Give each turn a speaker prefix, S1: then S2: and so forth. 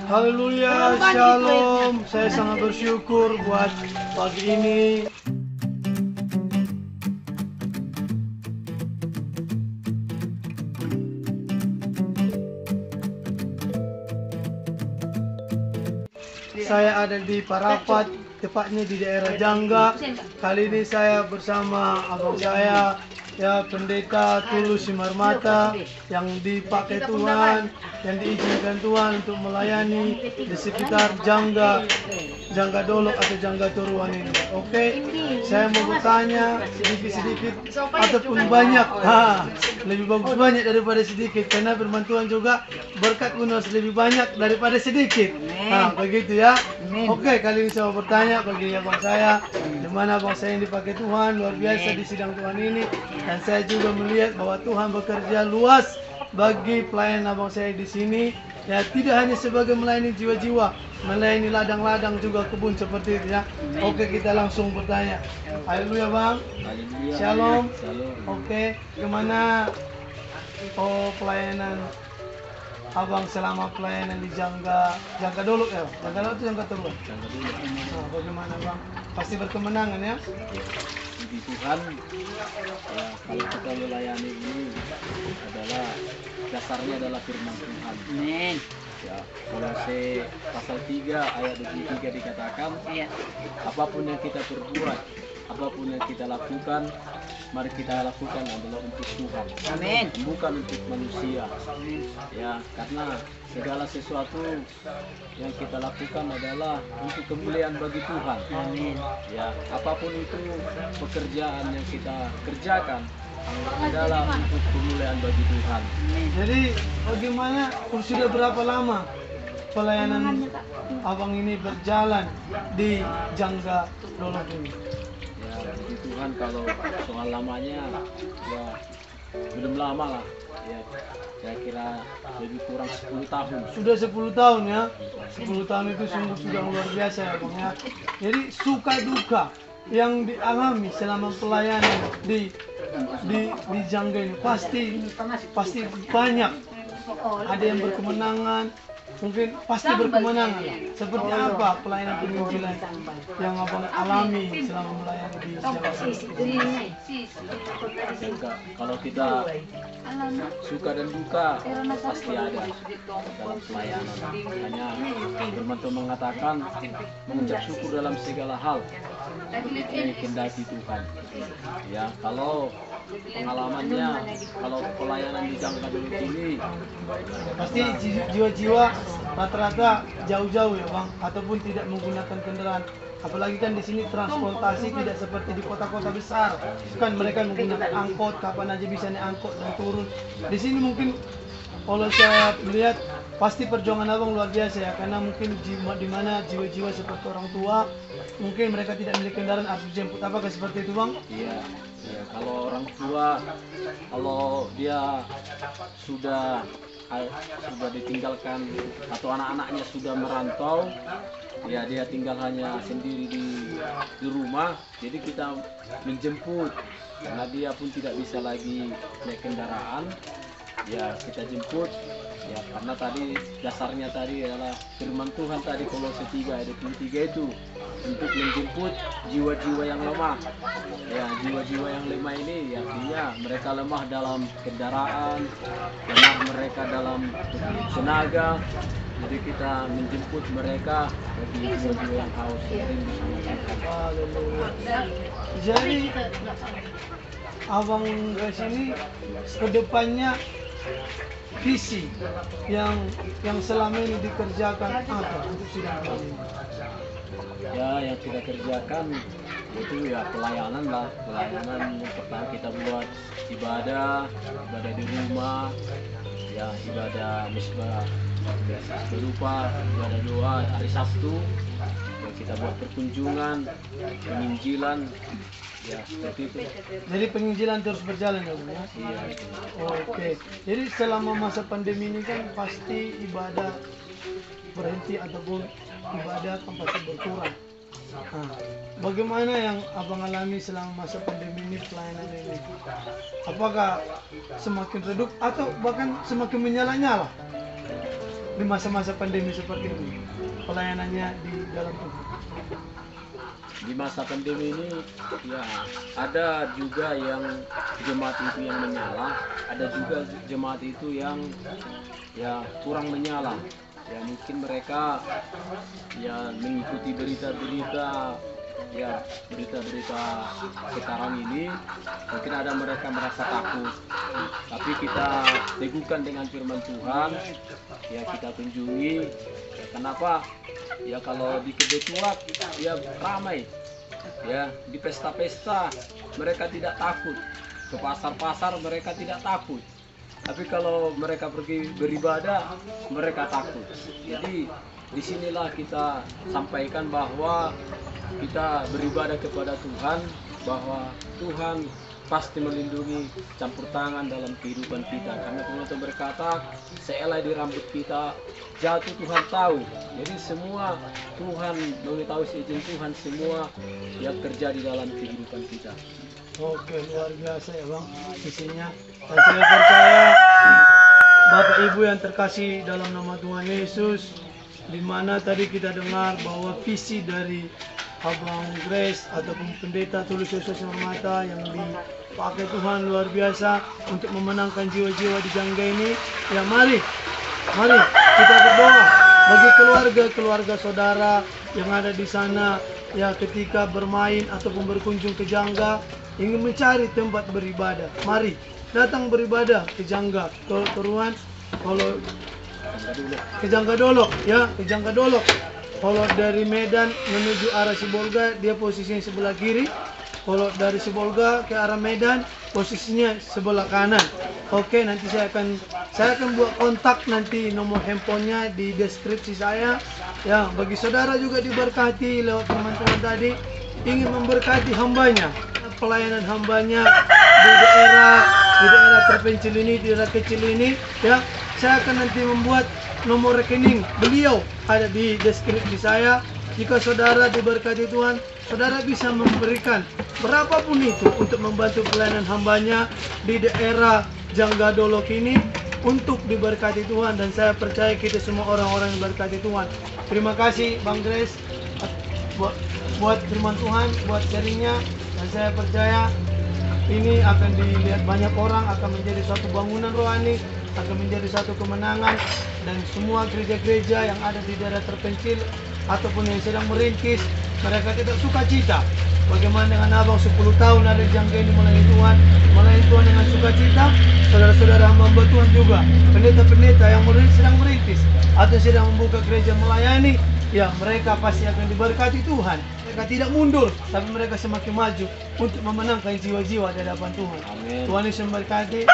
S1: Haleluya, shalom. Saya sangat bersyukur buat pagi ini. Saya ada di Parapat, tepatnya di daerah Jangga. Kali ini saya bersama abang saya, ya, Pendeta Tulus Simarmata, yang dipakai Tuhan, yang diizinkan Tuhan untuk melayani di sekitar Jangga Dolok atau Jangga Turuan ini. Oke, saya mau bertanya sedikit-sedikit ataupun banyak. Lebih bagus banyak daripada sedikit, karena firman Tuhan juga berkat unas lebih banyak daripada sedikit. Begitu ya. Oke, kali ini saya mau bertanya bagi abang saya, di mana abang saya yang dipakai Tuhan luar biasa di sidang Tuhan ini, dan saya juga melihat bahwa Tuhan bekerja luas bagi pelayan abang saya di sini. Ya, tidak hanya sebagai melayani jiwa-jiwa, melayani ladang-ladang juga kebun seperti itu ya. Oke, kita langsung bertanya. Haleluya bang. Shalom. Oke, gimana pelayanan abang selama pelayanan di Jangga Dolok ya? Jangga Dolok itu Jangga Turuan. Bagaimana bang? Pasti berkemenangan ya?
S2: Puji Tuhan, ya, kalau kita melayani ini adalah dasarnya adalah firman Tuhan.
S3: Amin.
S2: Ya, Kolose pasal 3 ayat 23 dikatakan, apapun yang kita perbuat, apapun yang kita lakukan, mari kita lakukan adalah untuk Tuhan.
S3: Amin.
S2: Bukan untuk manusia. Ya, karena segala sesuatu yang kita lakukan adalah untuk kemuliaan bagi Tuhan.
S3: Amin.
S2: Ya, apapun itu pekerjaan yang kita kerjakan adalah untuk kemuliaan bagi Tuhan.
S1: Jadi bagaimana, sudah berapa lama pelayanan abang ini berjalan di Jangga Dolok ini?
S2: Ya, puji Tuhan, kalau soal lamanya ya belum lama lah. Ya, saya kira lebih kurang 10 tahun.
S1: Sudah 10 tahun ya. 10 tahun itu sungguh sudah luar biasa ya bang ya. Jadi suka duka yang dialami selama pelayanan di Jangga ini pasti banyak. Ada yang berkemenangan, mungkin pasti berkemenangan. Seperti apa pelayanan penginjilan yang abang alami selama melayani di Jangga?
S2: Kalau kita suka dan duka pasti ada dalam pelayanan. Hanya firman Tuhan mengatakan mengucap syukur dalam segala hal, ini kendaki Tuhan. Ya, kalau pengalamannya, kalau pelayanan di Jangga Dolok ini
S1: pasti jiwa-jiwa rata-rata jauh-jauh ya bang, ataupun tidak menggunakan kendaraan. Apalagi kan di sini transportasi tidak seperti di kota-kota besar. Kan mereka menggunakan angkot, kapan aja bisa naik angkot dan turun. Di sini mungkin kalau saya melihat pasti perjuangan abang luar biasa ya, karena mungkin di mana jiwa-jiwa seperti orang tua, mungkin mereka tidak memiliki kendaraan harus dijemput. Apakah seperti itu bang?
S2: Iya, ya, kalau orang tua, kalau dia sudah ditinggalkan atau anak-anaknya sudah merantau, ya dia tinggal hanya sendiri di rumah, jadi kita menjemput karena dia pun tidak bisa lagi naik kendaraan, ya kita jemput. Ya, karena tadi dasarnya tadi adalah firman Tuhan tadi Kolose 3 ayat 23 itu untuk menjemput jiwa-jiwa yang lemah. Ya, jiwa-jiwa yang lemah ini artinya mereka lemah dalam kendaraan, lemah mereka dalam tenaga. Jadi kita menjemput mereka bagi jiwa-jiwa yang haus rindu sama Tuhan.
S1: Jadi abang guys ini kedepannya visi yang selama ini dikerjakan apa untuk sidang Tuhan ini?
S2: Ya, yang kita kerjakan itu ya pelayanan lah. Pelayanan yang pertama kita buat ibadah di rumah, ya ibadah misbah berupa ibadah doa hari Sabtu, ya kita buat perkunjungan, penginjilan, ya seperti itu.
S1: Jadi penginjilan terus berjalan ya bang ya?
S2: Iya.
S1: Oke. Jadi selama masa pandemi ini kan pasti ibadah berhenti ataupun ibadah kan pasti berkurang. Nah, bagaimana yang abang alami selama masa pandemi ini pelayanan ini? Apakah semakin redup atau bahkan semakin menyala-nyala? di masa-masa pandemi seperti ini pelayanannya di dalam Tuhan?
S2: Di masa pandemi ini ya ada juga yang jemaat itu yang menyala, ada juga jemaat itu yang ya kurang menyala. Ya mungkin mereka ya mengikuti berita-berita sekarang ini, mungkin ada mereka merasa takut, tapi kita teguhkan dengan firman Tuhan, ya kita kunjungi. Ya, kenapa? Ya kalau di kebetulan ya ramai, ya di pesta-pesta mereka tidak takut, ke pasar-pasar mereka tidak takut. Tapi kalau mereka pergi beribadah, mereka takut. Jadi disinilah kita sampaikan bahwa kita beribadah kepada Tuhan, bahwa Tuhan pasti melindungi campur tangan dalam kehidupan kita. Karena Tuhan berkata, sehelai di rambut kita jatuh Tuhan tahu. Jadi semua Tuhan mengetahui, seizin Tuhan semua yang terjadi dalam kehidupan kita.
S1: Oke, luar biasa ya Bang isinya. Dan saya percaya Bapak Ibu yang terkasih dalam nama Tuhan Yesus, di mana tadi kita dengar bahwa visi dari Abang Grace ataupun Pendeta Tulus Yesus Marmata yang dipakai Tuhan luar biasa untuk memenangkan jiwa-jiwa di Jangga ini. Ya mari kita berdoa bagi keluarga saudara yang ada di sana, ya ketika bermain ataupun berkunjung ke Jangga ingin mencari tempat beribadah. Mari datang beribadah ke Jangga Turuan. Kalau ke Jangga Dolok, ya ke Jangga Dolok. Kalau dari Medan menuju arah Sibolga, dia posisinya sebelah kiri. Kalau dari Sibolga ke arah Medan, posisinya sebelah kanan. Oke, nanti saya akan buat kontak nanti, nomor handphonenya di deskripsi saya. Ya, bagi saudara juga diberkati lewat teman-teman tadi, ingin memberkati hambanya, pelayanan hambanya di daerah terpencil ini, di daerah kecil ini, ya. Saya akan nanti membuat nomor rekening beliau ada di deskripsi saya. Jika saudara diberkati Tuhan, saudara bisa memberikan berapapun itu untuk membantu pelayanan hambanya di daerah Jangga Dolok ini untuk diberkati Tuhan. Dan saya percaya kita semua orang-orang yang diberkati Tuhan. Terima kasih Bang Grace buat firman Tuhan, buat sharingnya. Dan saya percaya ini akan dilihat banyak orang, akan menjadi suatu bangunan rohani, akan menjadi satu kemenangan. Dan semua gereja-gereja yang ada di daerah terpencil ataupun yang sedang merintis, mereka tidak suka cita. Bagaimana dengan Abang 10 tahun ada di Jangga ini melayani Tuhan dengan sukacita. Saudara-saudara hamba Tuhan juga, pendeta-pendeta yang sedang merintis atau sedang membuka gereja melayani, ya mereka pasti akan diberkati Tuhan. Mereka tidak mundur, tapi mereka semakin maju untuk memenangkan jiwa-jiwa di hadapan Tuhan.
S2: Amin.
S1: Tuhan Yesus memberkati.